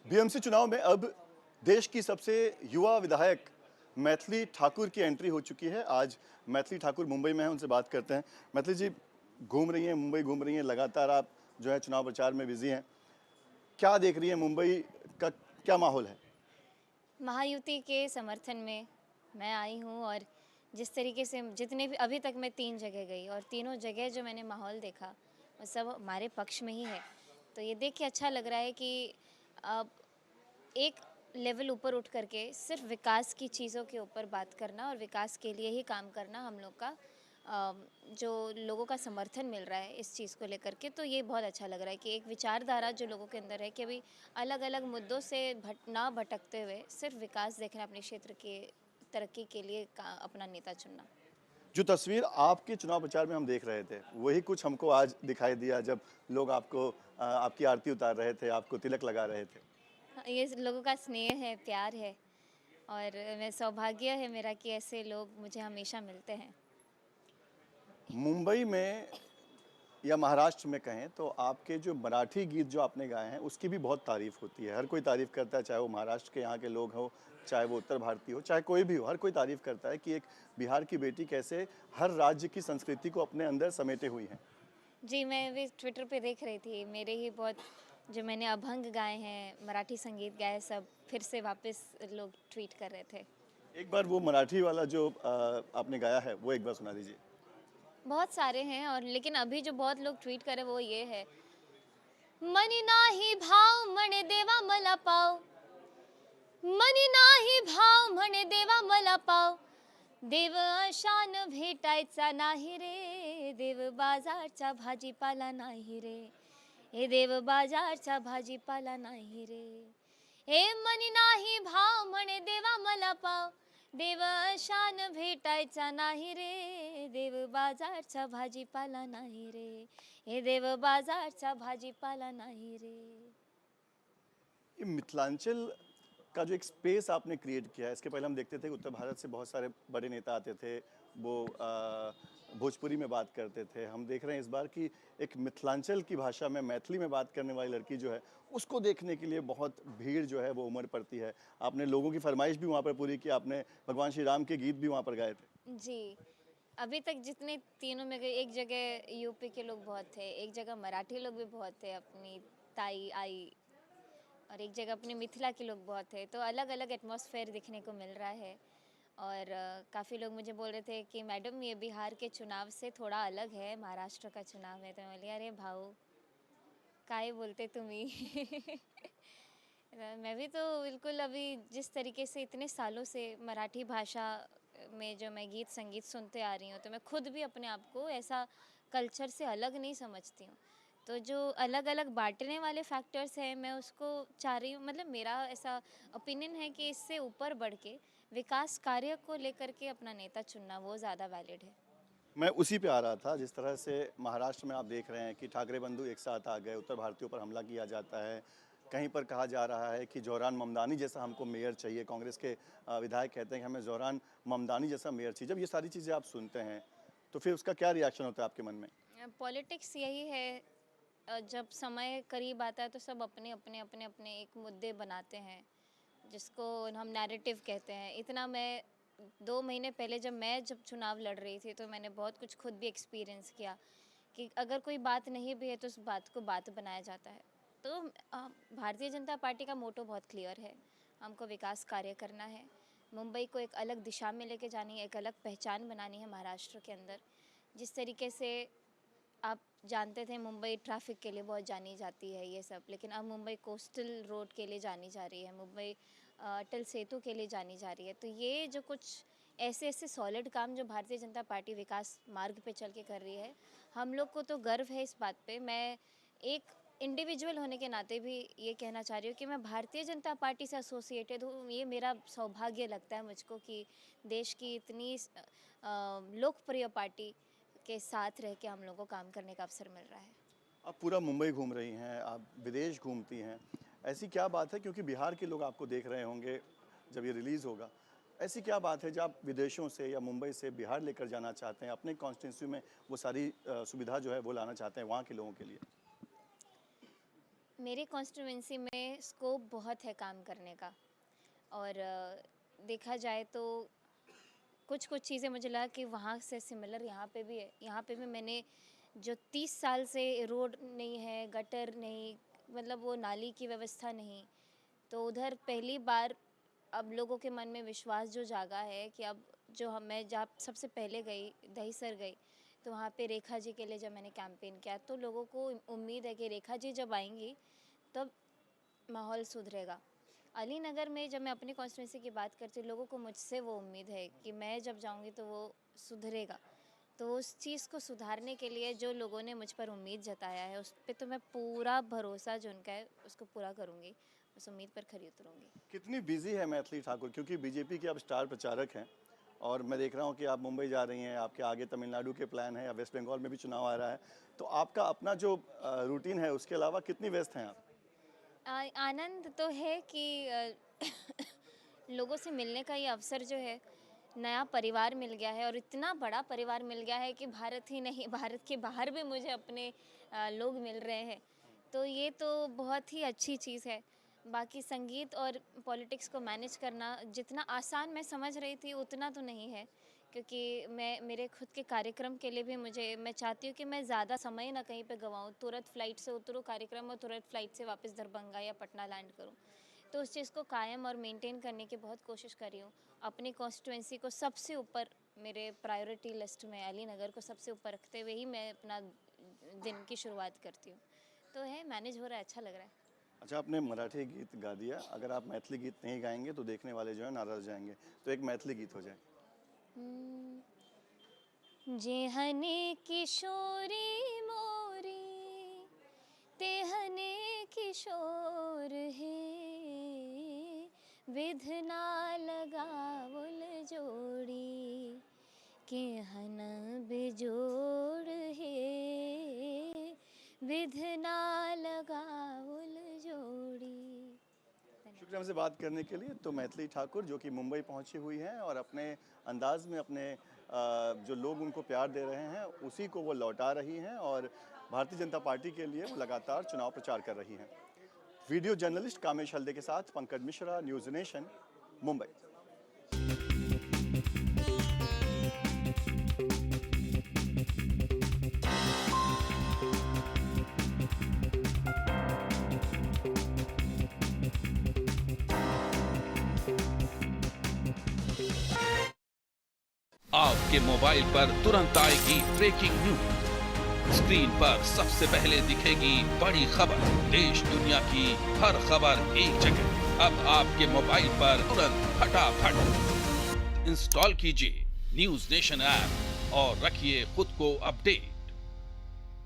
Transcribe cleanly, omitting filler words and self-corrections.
BMC चुनाव में अब देश की सबसे युवा विधायक मैथिली ठाकुर की एंट्री हो चुकी है। आज मैथिली ठाकुर मुंबई में हैं, उनसे बात करते हैं। मैथिली जी घूम रही हैं, मुंबई घूम रही हैं, लगातार आप जो है चुनाव प्रचार में बिजी हैं। क्या देख रही हैं, मुंबई का क्या माहौल है? महायुति के समर्थन में मैं आई हूँ और जिस तरीके से जितने भी अभी तक मैं 3 जगह गई और तीनों जगह जो मैंने माहौल देखा वो सब हमारे पक्ष में ही है। तो ये देख के अच्छा लग रहा है कि अब एक लेवल ऊपर उठ करके सिर्फ विकास की चीज़ों के ऊपर बात करना और विकास के लिए ही काम करना हम लोग का जो लोगों का समर्थन मिल रहा है इस चीज़ को लेकर के, तो ये बहुत अच्छा लग रहा है कि एक विचारधारा जो लोगों के अंदर है कि अभी अलग अलग मुद्दों से ना भटकते हुए सिर्फ विकास देखना, अपने क्षेत्र के तरक्की के लिए अपना नेता चुनना। जो तस्वीर आपके चुनाव प्रचार में हम देख रहे थे, वही कुछ हमको आज दिखाई दिया जब लोग आपको आपकी आरती उतार रहे थे, आपको तिलक लगा रहे थे। हाँ, ये लोगों का स्नेह है, प्यार है और मैं सौभाग्य है मेरा कि ऐसे लोग मुझे हमेशा मिलते हैं। मुंबई में या महाराष्ट्र में कहें तो आपके जो मराठी गीत जो आपने गाए हैं उसकी भी बहुत तारीफ होती है। हर कोई तारीफ करता है, चाहे वो महाराष्ट्र के यहाँ के लोग हो, चाहे वो उत्तर भारतीय हो, चाहे कोई भी हो, हर कोई तारीफ करता है कि एक बिहार की बेटी कैसे हर राज्य की संस्कृति को अपने अंदर समेटे हुई हैं। जी, मैं भी ट्विटर पे देख रही थी, मेरे ही बहुत जो मैंने अभंग गाए हैं, मराठी संगीत गाए, सब फिर से वापस लोग ट्वीट कर रहे थे। एक बार वो मराठी वाला जो आपने गाया है वो एक बार सुना दीजिए। बहुत सारे हैं और लेकिन अभी जो बहुत लोग ट्वीट कर रहे हैं वो ये है, मनी नाही भाव म्हणे देवा मला पाव, मनी नाही भाव म्हणे देवा मला पाव, देव अशान भेटायचा नाही रे, देव बाजारचा भाजीपाला नाही रे, हे देव बाजारचा भाजीपाला नाही रे, हे मनी नाही भाव म्हणे देवा मला पाव, देव अशान भेटायचा नाही रे, देव बाजारचा भाजीपाला नाही रे, हे देव बाजारचा भाजीपाला नाही रे। ये मिथिलांचल का जो एक स्पेस आपने क्रिएट किया है, इसके पहले हम देखते थे कि उत्तर भारत से बहुत सारे बड़े नेता आते थे, वो भोजपुरी में बात करते थे। हम देख रहे हैं इस बार कि एक मिथिलांचल की भाषा में मैथिली में बात करने वाली लड़की जो है, उसको देखने के लिए बहुत भीड़ जो है वो उमड़ पड़ती है। आपने लोगों की फरमाइश भी वहाँ पर पूरी की, आपने भगवान श्री राम के गीत भी वहाँ पर गाए थे। जी, अभी तक जितने तीनों में गए, एक जगह यूपी के लोग बहुत थे, एक जगह मराठी लोग भी बहुत थे, अपनी ताई आई, और एक जगह अपने मिथिला के लोग बहुत थे, तो अलग अलग एटमॉस्फेयर दिखने को मिल रहा है। और काफ़ी लोग मुझे बोल रहे थे कि मैडम ये बिहार के चुनाव से थोड़ा अलग है, महाराष्ट्र का चुनाव है, तो मैं बोली अरे भाऊ काहे बोलते तुम ही मैं भी तो बिल्कुल अभी जिस तरीके से इतने सालों से मराठी भाषा में जो मैं गीत संगीत सुनते आ रही हूँ, तो मैं खुद भी अपने आप को ऐसा कल्चर से अलग नहीं समझती हूँ। तो जो अलग अलग बांटने वाले फैक्टर्स हैं, मैं उसको चाह रही हूँ, मतलब मेरा ऐसा ओपिनियन है कि इससे ऊपर बढ़ के विकास कार्य को लेकर के अपना नेता चुनना वो ज़्यादा वैलिड है। मैं उसी पे आ रहा था, जिस तरह से महाराष्ट्र में आप देख रहे हैं कि ठाकरे बंधु एक साथ आ गए, उत्तर भारतीयों पर हमला किया जाता है। कहीं पर कहा जा रहा है कि ज़ोरान ममदानी जैसा हमको मेयर चाहिए। कांग्रेस के विधायक कहते हैं कि हमें ज़ोरान ममदानी जैसा मेयर चाहिए। जब ये सारी चीज़ें आप सुनते हैं, तो फिर उसका क्या रिएक्शन होता है आपके मन में? पॉलिटिक्स यही है, जब समय करीब आता है तो सब अपने अपने अपने अपने एक मुद्दे बनाते हैं जिसको हम नैरेटिव कहते हैं। इतना मैं 2 महीने पहले जब चुनाव लड़ रही थी, तो मैंने बहुत कुछ खुद भी एक्सपीरियंस किया कि अगर कोई बात नहीं भी है तो उस बात को बात बनाया जाता है। तो भारतीय जनता पार्टी का मोटो बहुत क्लियर है, हमको विकास कार्य करना है, मुंबई को एक अलग दिशा में लेके जानी है, एक अलग पहचान बनानी है महाराष्ट्र के अंदर। जिस तरीके से आप जानते थे मुंबई ट्रैफिक के लिए बहुत जानी जाती है ये सब, लेकिन अब मुंबई कोस्टल रोड के लिए जानी जा रही है, मुंबई अटल सेतु के लिए जानी जा रही है। तो ये जो कुछ ऐसे ऐसे सॉलिड काम जो भारतीय जनता पार्टी विकास मार्ग पे चल के कर रही है, हम लोग को तो गर्व है इस बात पे। मैं एक इंडिविजुअल होने के नाते भी ये कहना चाह रही हूँ कि मैं भारतीय जनता पार्टी से एसोसिएटेड हूँ। ये मेरा सौभाग्य लगता है मुझको कि देश की इतनी लोकप्रिय पार्टी के साथ रह के हम लोगों को काम करने का अवसर मिल रहा है। आप पूरा मुंबई घूम रही हैं, आप विदेश घूमती हैं। ऐसी क्या बात है, क्योंकि बिहार के लोग आपको देख रहे होंगे जब ये रिलीज़ होगा, ऐसी क्या बात है जो आप विदेशों से या मुंबई से बिहार लेकर जाना चाहते हैं, अपने कॉन्स्टिट्यूंसी में वो सारी सुविधा जो है वो लाना चाहते हैं वहाँ के लोगों के लिए? मेरे कॉन्स्टिट्यूएंसी में स्कोप बहुत है काम करने का, और देखा जाए तो कुछ कुछ चीज़ें मुझे लगा कि वहाँ से सिमिलर यहाँ पे भी है। यहाँ पे भी मैंने जो 30 साल से रोड नहीं है, गटर नहीं, मतलब वो नाली की व्यवस्था नहीं, तो उधर पहली बार अब लोगों के मन में विश्वास जो जागा है कि अब जो मैं जहाँ सबसे पहले गई, दहीसर गई, तो वहाँ पे रेखा जी के लिए जब मैंने कैंपेन किया तो लोगों को उम्मीद है कि रेखा जी जब आएंगी तब माहौल सुधरेगा। अली नगर में जब मैं अपनी कॉन्स्टिट्यूंसी की बात करती हूँ, लोगों को मुझसे वो उम्मीद है कि मैं जब जाऊँगी तो वो सुधरेगा। तो उस चीज़ को सुधारने के लिए जो लोगों ने मुझ पर उम्मीद जताया है, उस पे तो मैं पूरा भरोसा जो उनका है उसको पूरा करूँगी, उस उम्मीद पर खरी उतरूँगी। कितनी बिजी है मैथिली ठाकुर, क्योंकि बीजेपी के आप स्टार प्रचारक हैं और मैं देख रहा हूं कि आप मुंबई जा रही हैं, आपके आगे तमिलनाडु के प्लान है या वेस्ट बंगाल में भी चुनाव आ रहा है, तो आपका अपना जो रूटीन है उसके अलावा कितनी व्यस्त हैं आप? आनंद तो है कि लोगों से मिलने का ये अवसर जो है, नया परिवार मिल गया है, और इतना बड़ा परिवार मिल गया है कि भारत ही नहीं, भारत के बाहर भी मुझे अपने लोग मिल रहे हैं, तो ये तो बहुत ही अच्छी चीज़ है। बाकी संगीत और पॉलिटिक्स को मैनेज करना जितना आसान मैं समझ रही थी उतना तो नहीं है, क्योंकि मैं मेरे खुद के कार्यक्रम के लिए भी मैं चाहती हूँ कि मैं ज़्यादा समय ना कहीं पे गंवाऊँ, तुरंत फ़्लाइट से उतरूँ कार्यक्रम और तुरंत फ़्लाइट से वापस दरभंगा या पटना लैंड करूँ। तो उस चीज़ को कायम और मेंटेन करने की बहुत कोशिश कर रही हूँ। अपनी कॉन्स्टिट्यूएंसी को सबसे ऊपर मेरे प्रायोरिटी लिस्ट में अली नगर को सबसे ऊपर रखते हुए ही मैं अपना दिन की शुरुआत करती हूँ। तो है, मैनेज हो रहा है, अच्छा लग रहा है। अच्छा, आपने मराठी गीत गा दिया, अगर आप मैथिली गीत नहीं गाएंगे तो देखने वाले जो है नाराज हो जाएंगे, तो एक मैथिली गीत हो जाए। जेहने किशोरी मोरी तेहने किशोर है, विधना लगावल जोड़ी केहन बेजोड़ है, विधना लगावल जोड़ी। शुक्रिया हमसे बात करने के लिए। तो मैथिली ठाकुर जो कि मुंबई पहुंची हुई हैं और अपने अंदाज में अपने जो लोग उनको प्यार दे रहे हैं उसी को वो लौटा रही हैं और भारतीय जनता पार्टी के लिए वो लगातार चुनाव प्रचार कर रही हैं। वीडियो जर्नलिस्ट कामेश हल्दे के साथ पंकज मिश्रा, न्यूज़ नेशन, मुंबई। आपके मोबाइल पर तुरंत आएगी ब्रेकिंग न्यूज। स्क्रीन पर सबसे पहले दिखेगी बड़ी खबर। देश दुनिया की हर खबर एक जगह। अब आपके मोबाइल पर तुरंत फटाफट इंस्टॉल कीजिए न्यूज़ नेशन ऐप और रखिए खुद को अपडेट।